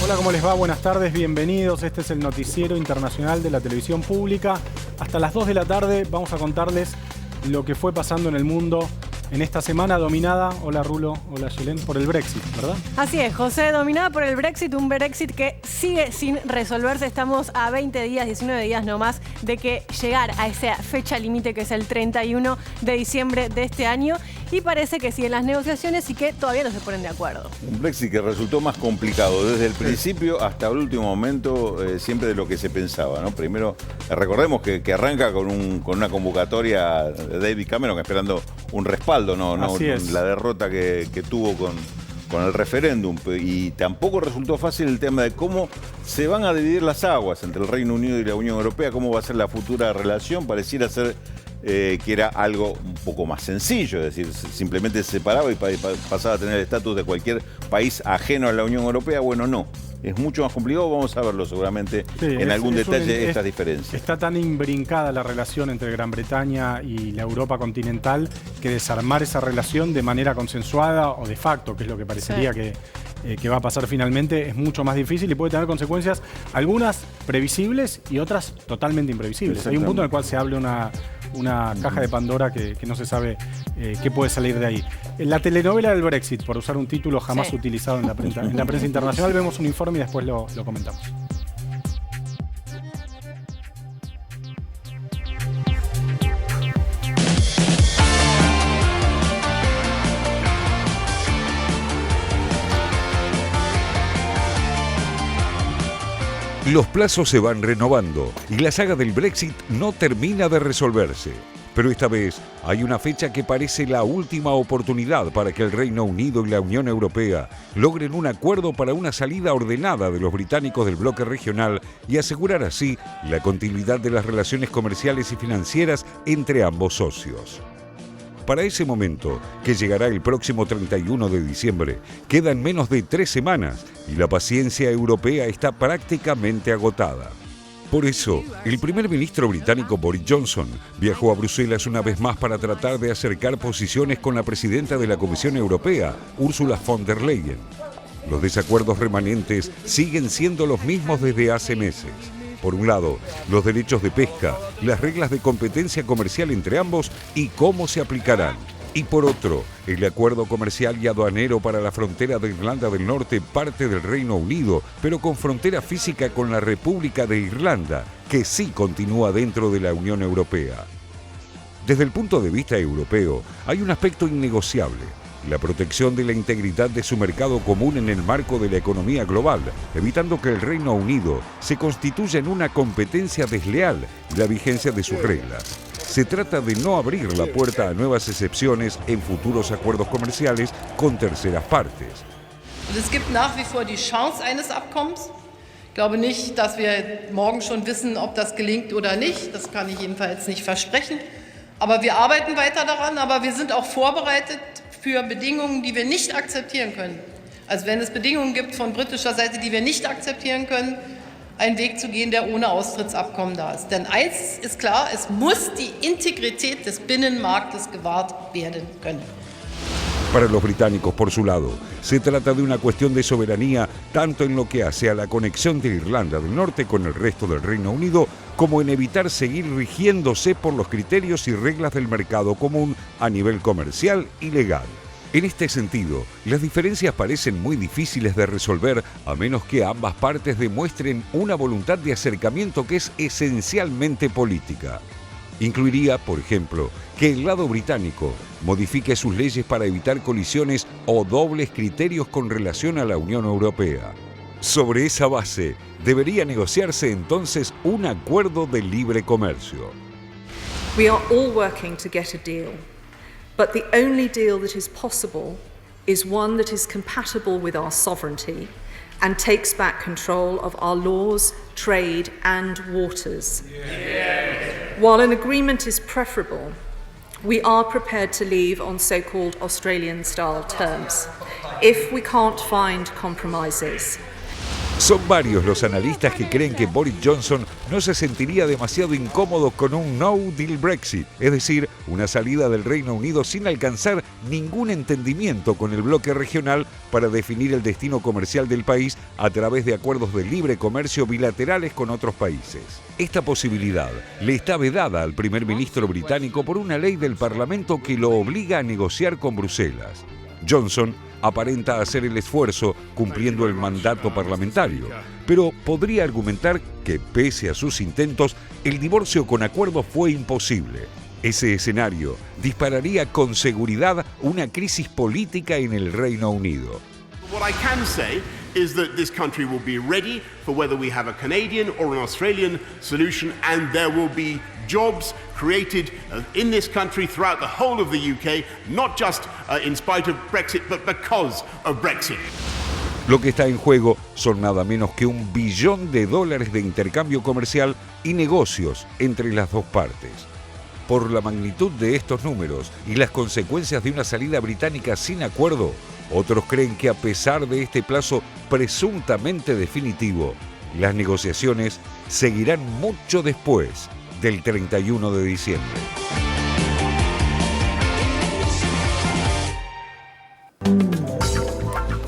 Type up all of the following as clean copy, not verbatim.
Hola, ¿cómo les va? Buenas tardes, bienvenidos. Este es el noticiero internacional de la televisión pública. Hasta las 2 de la tarde vamos a contarles lo que fue pasando en el mundo en esta semana dominada, hola Rulo, hola Yelén, por el Brexit, ¿verdad? Así es, José, dominada por el Brexit, un Brexit que sigue sin resolverse. Estamos a 20 días, 19 días nomás de que llegar a esa fecha límite que es el 31 de diciembre de este año, y parece que siguen las negociaciones y que todavía no se ponen de acuerdo. Un Brexit que resultó más complicado desde el principio hasta el último momento, siempre de lo que se pensaba, ¿no? Primero, recordemos que arranca con una convocatoria de David Cameron esperando un respaldo, no la derrota que tuvo con el referéndum, y tampoco resultó fácil el tema de cómo se van a dividir las aguas entre el Reino Unido y la Unión Europea, cómo va a ser la futura relación. Pareciera ser que era algo un poco más sencillo, es decir, simplemente se separaba y pasaba a tener el estatus de cualquier país ajeno a la Unión Europea. Bueno, no. Es mucho más complicado, vamos a verlo seguramente en algún detalle estas diferencias. Está tan imbrincada la relación entre Gran Bretaña y la Europa continental que desarmar esa relación de manera consensuada o de facto, que es lo que parecería que va a pasar finalmente, es mucho más difícil y puede tener consecuencias, algunas previsibles y otras totalmente imprevisibles. Hay un punto en el cual se abre una caja de Pandora que no se sabe qué puede salir de ahí. En la telenovela del Brexit, por usar un título jamás utilizado en la prensa internacional, vemos un informe y después lo comentamos. Los plazos se van renovando y la saga del Brexit no termina de resolverse. Pero esta vez hay una fecha que parece la última oportunidad para que el Reino Unido y la Unión Europea logren un acuerdo para una salida ordenada de los británicos del bloque regional y asegurar así la continuidad de las relaciones comerciales y financieras entre ambos socios. Para ese momento, que llegará el próximo 31 de diciembre, quedan menos de 3 semanas y la paciencia europea está prácticamente agotada. Por eso, el primer ministro británico Boris Johnson viajó a Bruselas una vez más para tratar de acercar posiciones con la presidenta de la Comisión Europea, Ursula von der Leyen. Los desacuerdos remanentes siguen siendo los mismos desde hace meses. Por un lado, los derechos de pesca, las reglas de competencia comercial entre ambos y cómo se aplicarán. Y por otro, el acuerdo comercial y aduanero para la frontera de Irlanda del Norte, parte del Reino Unido, pero con frontera física con la República de Irlanda, que sí continúa dentro de la Unión Europea. Desde el punto de vista europeo, hay un aspecto innegociable: la protección de la integridad de su mercado común en el marco de la economía global, evitando que el Reino Unido se constituya en una competencia desleal y la vigencia de sus reglas. Se trata de no abrir la puerta a nuevas excepciones en futuros acuerdos comerciales con terceras partes. Es gibt nach wie vor die Chance eines Abkommens. Ich glaube nicht, dass wir morgen schon wissen, ob das gelingt oder nicht. Das kann ich jedenfalls nicht versprechen. Aber wir arbeiten weiter daran, aber wir sind auch vorbereitet für Bedingungen, die wir nicht akzeptieren können. Also wenn es Bedingungen gibt von britischer Seite, die wir nicht akzeptieren können, einen Weg zu gehen, der ohne Austrittsabkommen da ist. Denn eins ist klar, es muss die Integrität des Binnenmarktes gewahrt werden können. Para los británicos, por su lado, se trata de una cuestión de soberanía tanto en lo que hace a la conexión de Irlanda del Norte con el resto del Reino Unido, como en evitar seguir rigiéndose por los criterios y reglas del mercado común a nivel comercial y legal. En este sentido, las diferencias parecen muy difíciles de resolver a menos que ambas partes demuestren una voluntad de acercamiento que es esencialmente política. Incluiría, por ejemplo, que el lado británico modifique sus leyes para evitar colisiones o dobles criterios con relación a la Unión Europea. Sobre esa base, debería negociarse entonces un acuerdo de libre comercio. We are all working to get a deal, but the only deal that is possible is one that is compatible with our sovereignty and takes back control of our laws, trade and waters. While an agreement is preferable, we are prepared to leave on so-called Australian-style terms if we can't find compromises. Son varios los analistas que creen que Boris Johnson no se sentiría demasiado incómodo con un no-deal Brexit, es decir, una salida del Reino Unido sin alcanzar ningún entendimiento con el bloque regional para definir el destino comercial del país a través de acuerdos de libre comercio bilaterales con otros países. Esta posibilidad le está vedada al primer ministro británico por una ley del Parlamento que lo obliga a negociar con Bruselas. Johnson aparenta hacer el esfuerzo cumpliendo el mandato parlamentario, pero podría argumentar que, pese a sus intentos, el divorcio con acuerdo fue imposible. Ese escenario dispararía con seguridad una crisis política en el Reino Unido. What I can say is that this country will be ready for whether we have a Canadian or an Australian solution, and there will be jobs created in this country throughout the whole of the UK, not just in spite of Brexit, but because of Brexit. Lo que está en juego son nada menos que $1 billón de intercambio comercial y negocios entre las dos partes. Por la magnitud de estos números y las consecuencias de una salida británica sin acuerdo, otros creen que a pesar de este plazo presuntamente definitivo, las negociaciones seguirán mucho después del 31 de diciembre.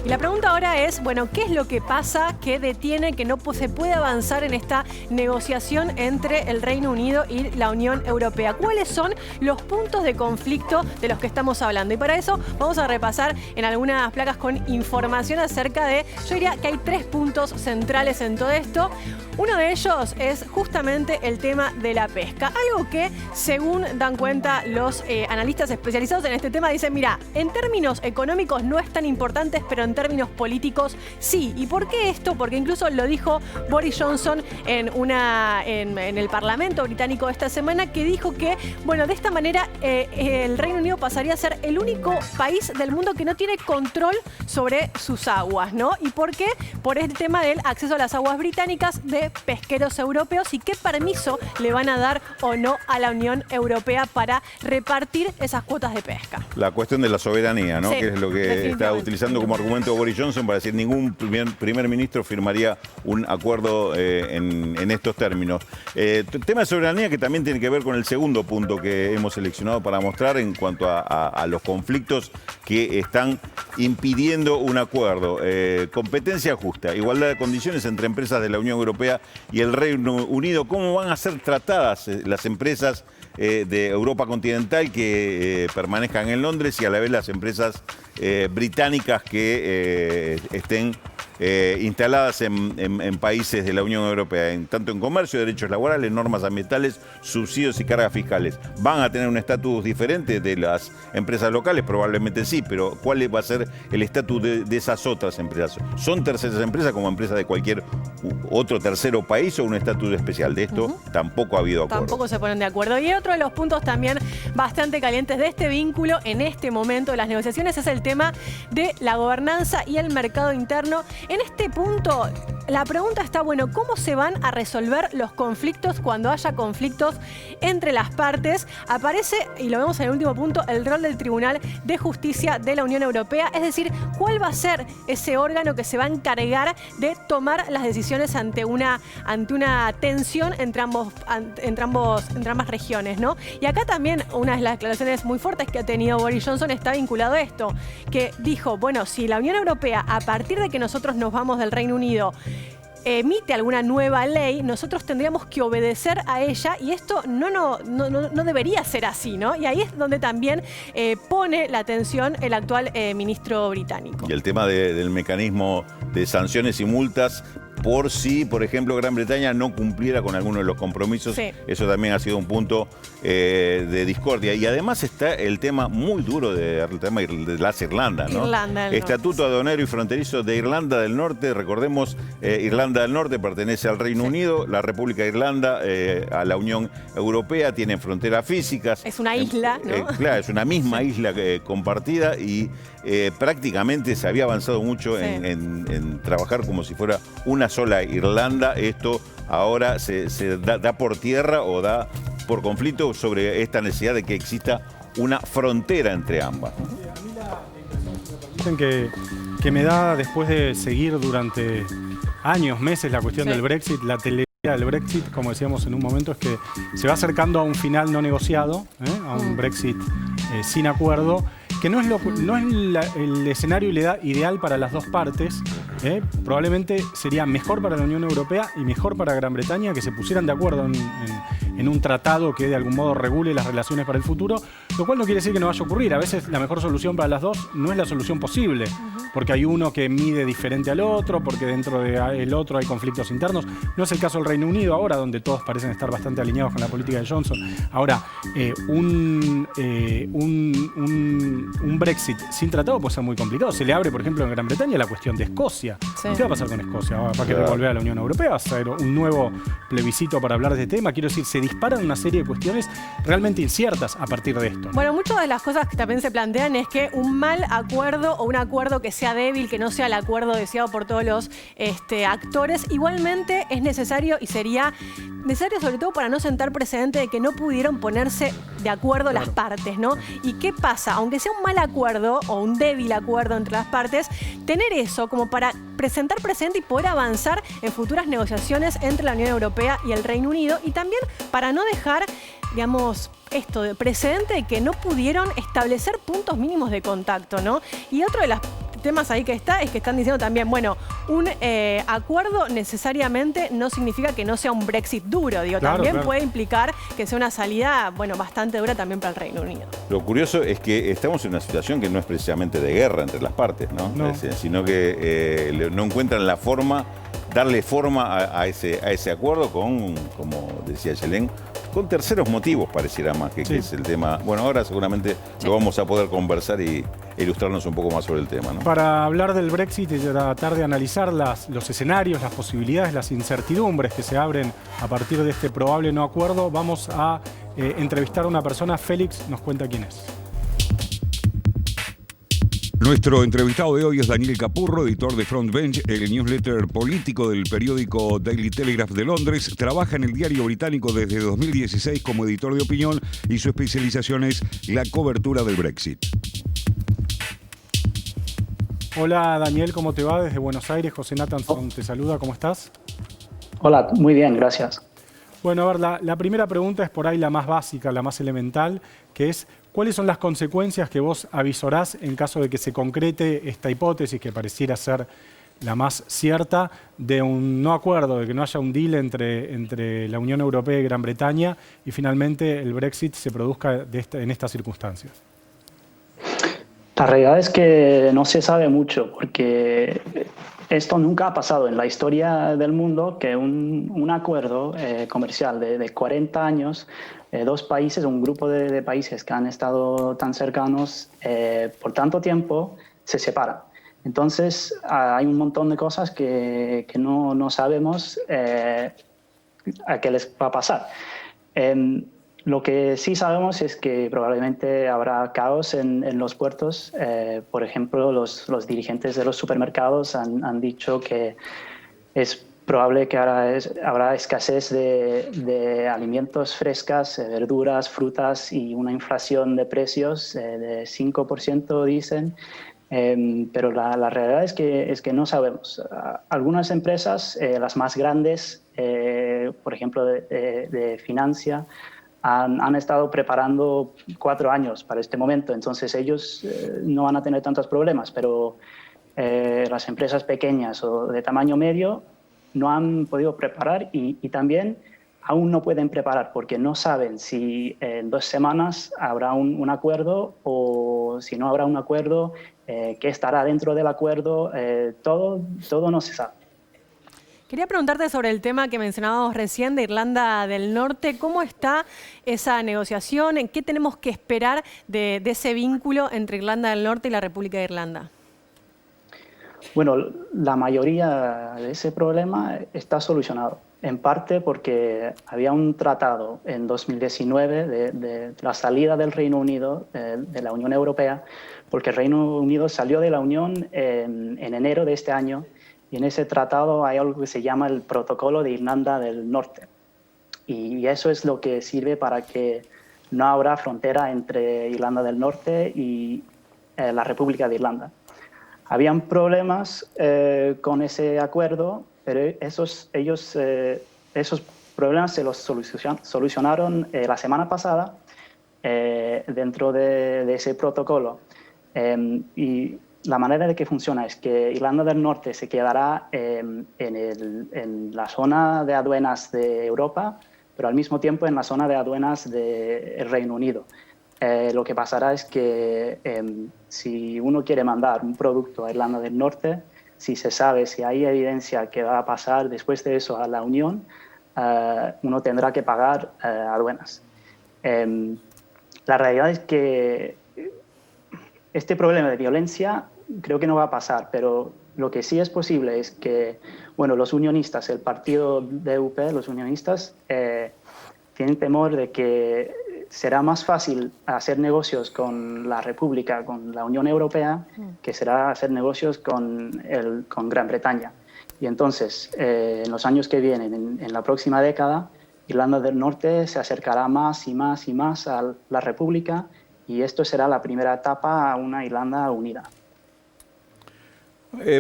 Y la pregunta ahora es, bueno, ¿qué es lo que pasa que detiene que no se puede avanzar en esta negociación entre el Reino Unido y la Unión Europea? ¿Cuáles son los puntos de conflicto de los que estamos hablando? Y para eso vamos a repasar en algunas placas con información acerca de, yo diría que hay 3 puntos centrales en todo esto. Uno de ellos es justamente el tema de la pesca, algo que, según dan cuenta los analistas especializados en este tema, dicen, mira, en términos económicos no es tan importante, pero en términos políticos sí. ¿Y por qué esto? Porque incluso lo dijo Boris Johnson en el Parlamento británico esta semana, que dijo que, bueno, de esta manera el Reino Unido pasaría a ser el único país del mundo que no tiene control sobre sus aguas, ¿no? ¿Y por qué? Por este tema del acceso a las aguas británicas de pesqueros europeos y qué permiso le van a dar o no a la Unión Europea para repartir esas cuotas de pesca. La cuestión de la soberanía, ¿no? Sí, que es lo que está utilizando como argumento Boris Johnson para decir ningún primer ministro firmaría un acuerdo en estos términos. Tema de soberanía que también tiene que ver con el segundo punto que hemos seleccionado para mostrar en cuanto a los conflictos que están impidiendo un acuerdo. Competencia justa, igualdad de condiciones entre empresas de la Unión Europea y el Reino Unido. ¿Cómo van a ser tratadas las empresas de Europa continental que permanezcan en Londres y a la vez las empresas británicas que estén instaladas en países de la Unión Europea, tanto en comercio, derechos laborales, normas ambientales, subsidios y cargas fiscales? ¿Van a tener un estatus diferente de las empresas locales? Probablemente sí, pero ¿cuál va a ser el estatus de esas otras empresas? ¿Son terceras empresas como empresas de cualquier otro tercero país o un estatus especial? De esto tampoco ha habido acuerdo. Tampoco se ponen de acuerdo. Y otro de los puntos también bastante calientes de este vínculo en este momento de las negociaciones es el tema de la gobernanza y el mercado interno. En este punto, la pregunta está, bueno, ¿cómo se van a resolver los conflictos cuando haya conflictos entre las partes? Aparece, y lo vemos en el último punto, el rol del Tribunal de Justicia de la Unión Europea, es decir, ¿cuál va a ser ese órgano que se va a encargar de tomar las decisiones ante una tensión entre ambas regiones, ¿no? Y acá también una de las declaraciones muy fuertes que ha tenido Boris Johnson está vinculado a esto, que dijo, bueno, si la Unión Europea, a partir de que nosotros nos vamos del Reino Unido, emite alguna nueva ley, nosotros tendríamos que obedecer a ella y esto no debería ser así, ¿no? Y ahí es donde también pone la atención el actual ministro británico. Y el tema del mecanismo de sanciones y multas por si, por ejemplo, Gran Bretaña no cumpliera con alguno de los compromisos. Sí. Eso también ha sido un punto de discordia. Y además está el tema muy duro de las Irlanda, ¿no? Irlanda del Estatuto Norte. Aduanero y Fronterizo de Irlanda del Norte. Recordemos, Irlanda del Norte pertenece al Reino Unido, la República de Irlanda a la Unión Europea, tienen fronteras físicas. Es una isla, ¿no? Claro, es una misma isla compartida y prácticamente se había avanzado mucho en trabajar como si fuera una sola Irlanda. Esto ahora se da por tierra o da por conflicto sobre esta necesidad de que exista una frontera entre ambas. Dicen que que me da, después de seguir durante años, meses, la cuestión del Brexit, la telenovela del Brexit, como decíamos en un momento, es que se va acercando a un final no negociado, a un Brexit sin acuerdo, que no es, el escenario ideal para las dos partes. Probablemente sería mejor para la Unión Europea y mejor para Gran Bretaña que se pusieran de acuerdo en un tratado que de algún modo regule las relaciones para el futuro, lo cual no quiere decir que no vaya a ocurrir. A veces la mejor solución para las dos no es la solución posible, porque hay uno que mide diferente al otro, porque dentro del otro hay conflictos internos. No es el caso del Reino Unido ahora, donde todos parecen estar bastante alineados con la política de Johnson. Ahora, un Brexit sin tratado puede ser muy complicado. Se le abre, por ejemplo, en Gran Bretaña la cuestión de Escocia. Sí. ¿Qué va a pasar con Escocia? ¿Va a querer volver a la Unión Europea? ¿Va a ser un nuevo plebiscito para hablar de este tema? Quiero decir, se disparan una serie de cuestiones realmente inciertas a partir de esto. Bueno, muchas de las cosas que también se plantean es que un mal acuerdo o un acuerdo que sea débil, que no sea el acuerdo deseado por todos los actores, igualmente es necesario y sería necesario sobre todo para no sentar precedente de que no pudieron ponerse de acuerdo las partes, ¿no? ¿Y qué pasa? Aunque sea un mal acuerdo o un débil acuerdo entre las partes, tener eso como para presentar precedente y poder avanzar en futuras negociaciones entre la Unión Europea y el Reino Unido, y también para no dejar, digamos, esto de precedente de que no pudieron establecer puntos mínimos de contacto, ¿no? Y otro de los temas ahí que está es que están diciendo también, bueno, un acuerdo necesariamente no significa que no sea un Brexit duro, digo, claro, también puede implicar que sea una salida, bueno, bastante dura también para el Reino Unido. Lo curioso es que estamos en una situación que no es precisamente de guerra entre las partes, ¿no? Sino que no encuentran la forma, darle forma a ese acuerdo con, como decía Yelén, con terceros motivos pareciera más que es el tema. Bueno, ahora seguramente lo vamos a poder conversar y ilustrarnos un poco más sobre el tema, ¿no? Para hablar del Brexit y tratar de analizar los escenarios, las posibilidades, las incertidumbres que se abren a partir de este probable no acuerdo, vamos a entrevistar a una persona. Félix nos cuenta quién es. Nuestro entrevistado de hoy es Daniel Capurro, editor de Frontbench, el newsletter político del periódico Daily Telegraph de Londres. Trabaja en el diario británico desde 2016 como editor de opinión y su especialización es la cobertura del Brexit. Hola Daniel, ¿cómo te va? Desde Buenos Aires, José Nathanson te saluda, ¿cómo estás? Hola, muy bien, gracias. Bueno, a ver, la primera pregunta es por ahí la más básica, la más elemental, que es ¿cuáles son las consecuencias que vos avisorás en caso de que se concrete esta hipótesis que pareciera ser la más cierta de un no acuerdo, de que no haya un deal entre la Unión Europea y Gran Bretaña y finalmente el Brexit se produzca en estas circunstancias? La realidad es que no se sabe mucho porque esto nunca ha pasado en la historia del mundo, que un acuerdo comercial de 40 años, dos países, un grupo de países que han estado tan cercanos por tanto tiempo, se separan. Entonces hay un montón de cosas que no sabemos a qué les va a pasar. Lo que sí sabemos es que probablemente habrá caos en los puertos. Por ejemplo, los dirigentes de los supermercados han dicho que es probable que habrá escasez de alimentos frescas, verduras, frutas y una inflación de precios de 5%, dicen. Pero la realidad es que no sabemos. Algunas empresas, las más grandes, por ejemplo de financia, han estado preparando 4 años para este momento, entonces ellos no van a tener tantos problemas, pero las empresas pequeñas o de tamaño medio no han podido preparar y también aún no pueden preparar porque no saben si en 2 semanas habrá un acuerdo o si no habrá un acuerdo, qué estará dentro del acuerdo, todo no se sabe. Quería preguntarte sobre el tema que mencionábamos recién de Irlanda del Norte. ¿Cómo está esa negociación? ¿En qué tenemos que esperar de ese vínculo entre Irlanda del Norte y la República de Irlanda? Bueno, la mayoría de ese problema está solucionado. En parte porque había un tratado en 2019 de la salida del Reino Unido de la Unión Europea, porque el Reino Unido salió de la Unión en enero de este año. Y en ese tratado hay algo que se llama el Protocolo de Irlanda del Norte. Y eso es lo que sirve para que no habrá frontera entre Irlanda del Norte y la República de Irlanda. Habían problemas con ese acuerdo, pero esos problemas se los solucionaron la semana pasada dentro de ese protocolo. Y la manera de que funciona es que Irlanda del Norte se quedará en la zona de aduanas de Europa, pero al mismo tiempo en la zona de aduanas del Reino Unido. Lo que pasará es que si uno quiere mandar un producto a Irlanda del Norte, si se sabe, si hay evidencia que va a pasar después de eso a la Unión, uno tendrá que pagar aduanas. La realidad es que este problema de violencia creo que no va a pasar, pero lo que sí es posible es que, bueno, los unionistas, el partido DUP, los unionistas, tienen temor de que será más fácil hacer negocios con la República, con la Unión Europea, que será hacer negocios con Gran Bretaña. Y entonces, en los años que vienen, en la próxima década, Irlanda del Norte se acercará más y más y más a la República, y esto será la primera etapa a una Irlanda unida.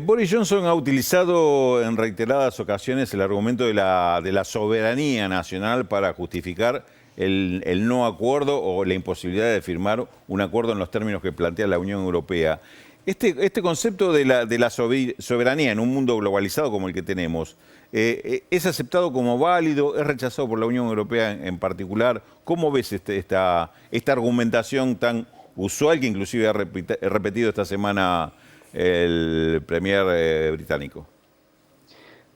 Boris Johnson ha utilizado en reiteradas ocasiones el argumento de la soberanía nacional para justificar el no acuerdo o la imposibilidad de firmar un acuerdo en los términos que plantea la Unión Europea. Este concepto de la soberanía en un mundo globalizado como el que tenemos, ¿es aceptado como válido? ¿Es rechazado por la Unión Europea en particular? ¿Cómo ves esta argumentación tan usual que inclusive ha repetido esta semana el premier británico?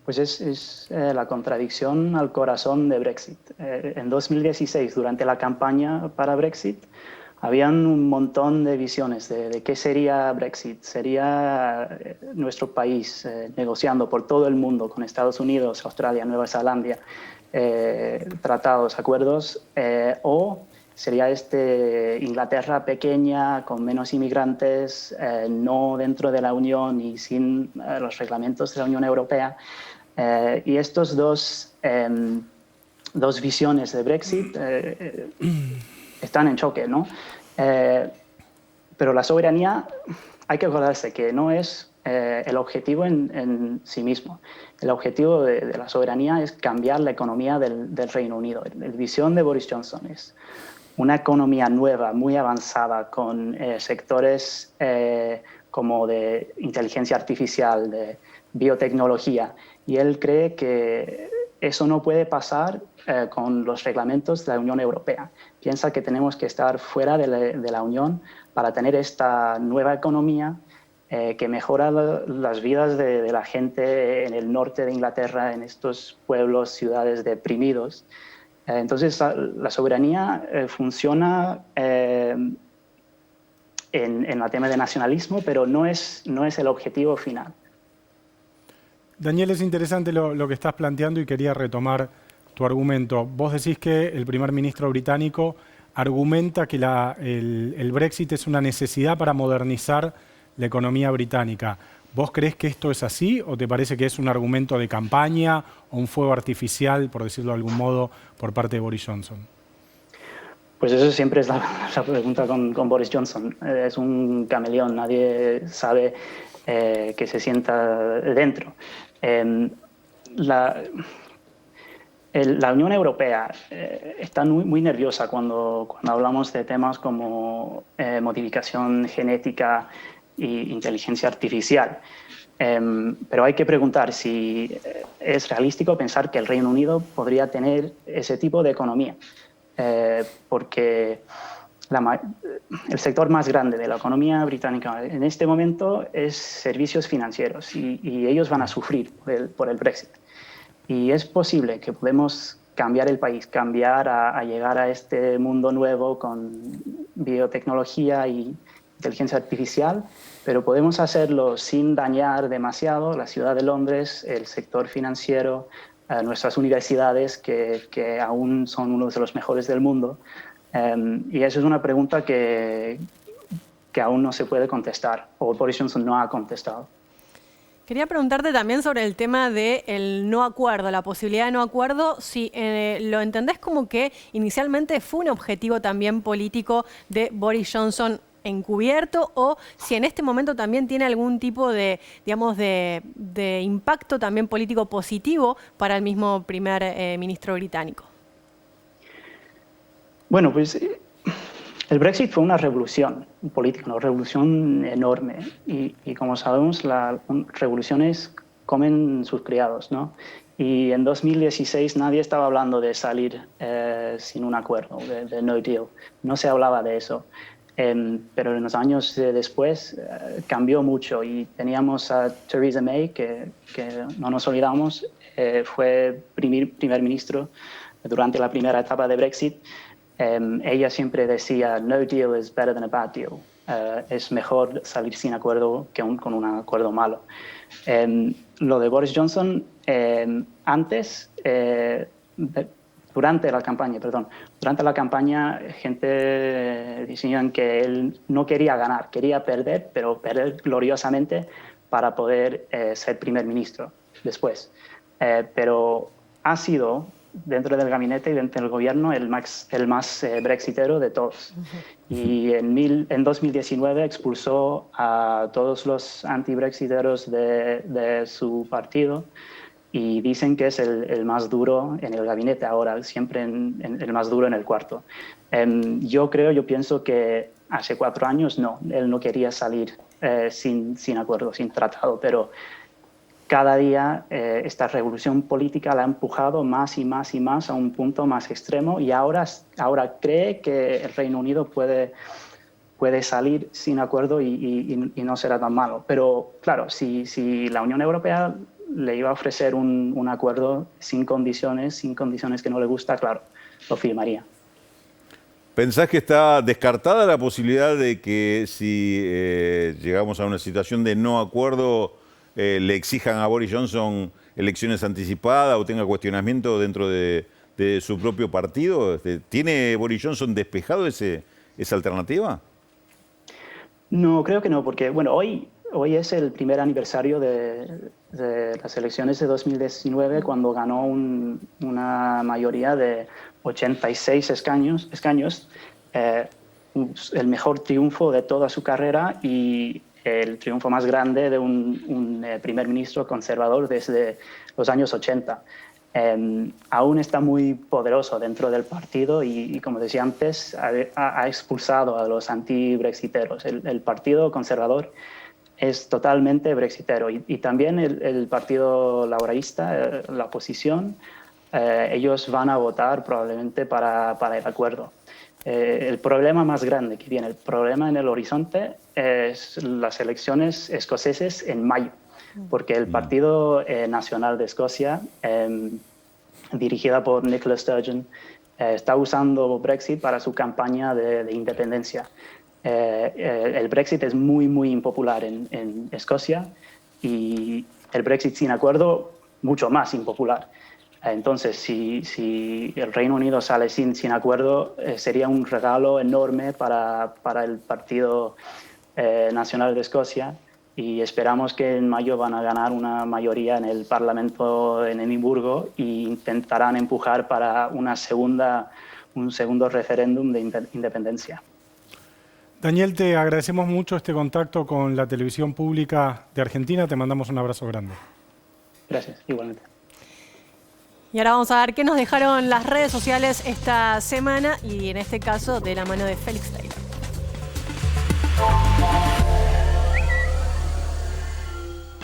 Pues es la contradicción al corazón de Brexit. En 2016, durante la campaña para Brexit, habían un montón de visiones de qué sería Brexit. Sería nuestro país negociando por todo el mundo con Estados Unidos, Australia, Nueva Zelanda, tratados, acuerdos, o sería Inglaterra pequeña, con menos inmigrantes, no dentro de la Unión y sin los reglamentos de la Unión Europea. Y estos dos visiones de Brexit están en choque, ¿no? Pero la soberanía, hay que acordarse que no es el objetivo en sí mismo. El objetivo de la soberanía es cambiar la economía del Reino Unido. La visión de Boris Johnson es una economía nueva, muy avanzada, con sectores como de inteligencia artificial, de biotecnología. Y él cree que eso no puede pasar con los reglamentos de la Unión Europea. Piensa que tenemos que estar fuera de la Unión para tener esta nueva economía que mejora las vidas de la gente en el norte de Inglaterra, en estos pueblos, ciudades deprimidos. Entonces, la soberanía funciona en el tema de nacionalismo, pero no es el objetivo final. Daniel, es interesante lo que estás planteando y quería retomar tu argumento. Vos decís que el primer ministro británico argumenta que el Brexit es una necesidad para modernizar la economía británica. ¿Vos creés que esto es así o te parece que es un argumento de campaña o un fuego artificial, por decirlo de algún modo, por parte de Boris Johnson? Pues eso siempre es la pregunta con Boris Johnson. Es un camaleón, nadie sabe que se sienta dentro. La Unión Europea está muy nerviosa cuando hablamos de temas como modificación genética e inteligencia artificial. Pero hay que preguntar si es realístico pensar que el Reino Unido podría tener ese tipo de economía. Porque el sector más grande de la economía británica en este momento es servicios financieros y ellos van a sufrir por el Brexit. Y es posible que podemos cambiar el país, cambiar a llegar a este mundo nuevo con biotecnología y inteligencia artificial, pero podemos hacerlo sin dañar demasiado la ciudad de Londres, el sector financiero, nuestras universidades, que aún son uno de los mejores del mundo. Y eso es una pregunta que aún no se puede contestar, o Boris Johnson no ha contestado. Quería preguntarte también sobre el tema del no acuerdo, la posibilidad de no acuerdo, si lo entendés como que inicialmente fue un objetivo también político de Boris Johnson encubierto o si en este momento también tiene algún tipo de, digamos, de impacto también político positivo para el mismo primer ministro británico. Bueno, pues el Brexit fue una revolución política, una revolución enorme. Y como sabemos, las revoluciones comen sus criados, ¿no? Y en 2016 nadie estaba hablando de salir sin un acuerdo, de no deal. No se hablaba de eso. Pero en los años después cambió mucho y teníamos a Theresa May, que no nos olvidamos, fue primer ministro durante la primera etapa de Brexit. Ella siempre decía, no deal is better than a bad deal. Es mejor salir sin acuerdo que con un acuerdo malo. Lo de Boris Johnson, durante la campaña, gente decían que él no quería ganar, quería perder, pero perder gloriosamente para poder ser primer ministro después. Pero ha sido, dentro del gabinete y dentro del gobierno, el más brexitero de todos. Y en 2019 expulsó a todos los anti-brexiteros de su partido y dicen que es el más duro en el gabinete ahora, siempre el más duro en el cuarto. Yo pienso que hace 4 años él no quería salir sin acuerdo, sin tratado, pero cada día esta revolución política la ha empujado más y más y más a un punto más extremo y ahora cree que el Reino Unido puede salir sin acuerdo y no será tan malo. Pero claro, si la Unión Europea le iba a ofrecer un acuerdo sin condiciones que no le gusta, claro, lo firmaría. ¿Pensás que está descartada la posibilidad de que si llegamos a una situación de no acuerdo, le exijan a Boris Johnson elecciones anticipadas o tenga cuestionamiento dentro de su propio partido? ¿Tiene Boris Johnson despejado esa alternativa? No, creo que no, porque bueno, hoy es el primer aniversario de las elecciones de 2019, cuando ganó una mayoría de 86 escaños, el mejor triunfo de toda su carrera y el triunfo más grande de un primer ministro conservador desde los años 80. Aún está muy poderoso dentro del partido y como decía antes, ha expulsado a los anti-brexiteros. El partido conservador es totalmente brexitero y también el partido laborista, la oposición, ellos van a votar probablemente para el acuerdo. El problema más grande que viene, el problema en el horizonte, es las elecciones escoceses en mayo, porque el Partido Nacional de Escocia, dirigida por Nicola Sturgeon, está usando Brexit para su campaña de independencia. El Brexit es muy, muy impopular en Escocia y el Brexit sin acuerdo mucho más impopular. Entonces, si el Reino Unido sale sin acuerdo, sería un regalo enorme para el Partido Nacional de Escocia y esperamos que en mayo van a ganar una mayoría en el Parlamento en Edimburgo e intentarán empujar para un segundo referéndum de independencia. Daniel, te agradecemos mucho este contacto con la televisión pública de Argentina. Te mandamos un abrazo grande. Gracias, igualmente. Y ahora vamos a ver qué nos dejaron las redes sociales esta semana y en este caso de la mano de Félix Taylor.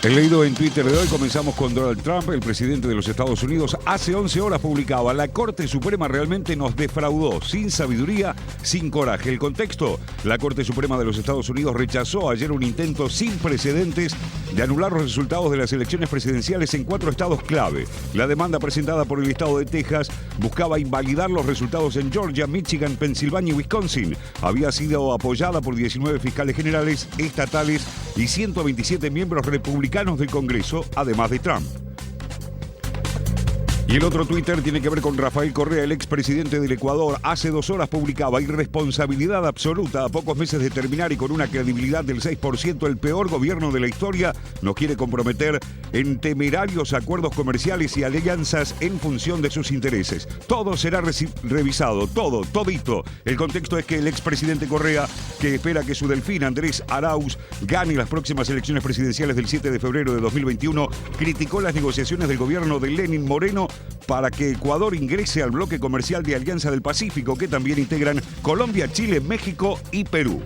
El leído en Twitter de hoy, comenzamos con Donald Trump, el presidente de los Estados Unidos. Hace 11 horas publicaba: la Corte Suprema realmente nos defraudó, sin sabiduría, sin coraje. El contexto: la Corte Suprema de los Estados Unidos rechazó ayer un intento sin precedentes de anular los resultados de las elecciones presidenciales en 4 estados clave. La demanda presentada por el estado de Texas buscaba invalidar los resultados en Georgia, Michigan, Pensilvania y Wisconsin. Había sido apoyada por 19 fiscales generales, estatales y 127 miembros republicanos del Congreso, además de Trump. Y el otro Twitter tiene que ver con Rafael Correa, el expresidente del Ecuador. Hace 2 horas publicaba: irresponsabilidad absoluta. A pocos meses de terminar y con una credibilidad del 6%, el peor gobierno de la historia nos quiere comprometer en temerarios acuerdos comerciales y alianzas en función de sus intereses. Todo será revisado, todito. El contexto es que el expresidente Correa, que espera que su delfín Andrés Arauz gane las próximas elecciones presidenciales del 7 de febrero de 2021, criticó las negociaciones del gobierno de Lenín Moreno para que Ecuador ingrese al bloque comercial de Alianza del Pacífico, que también integran Colombia, Chile, México y Perú.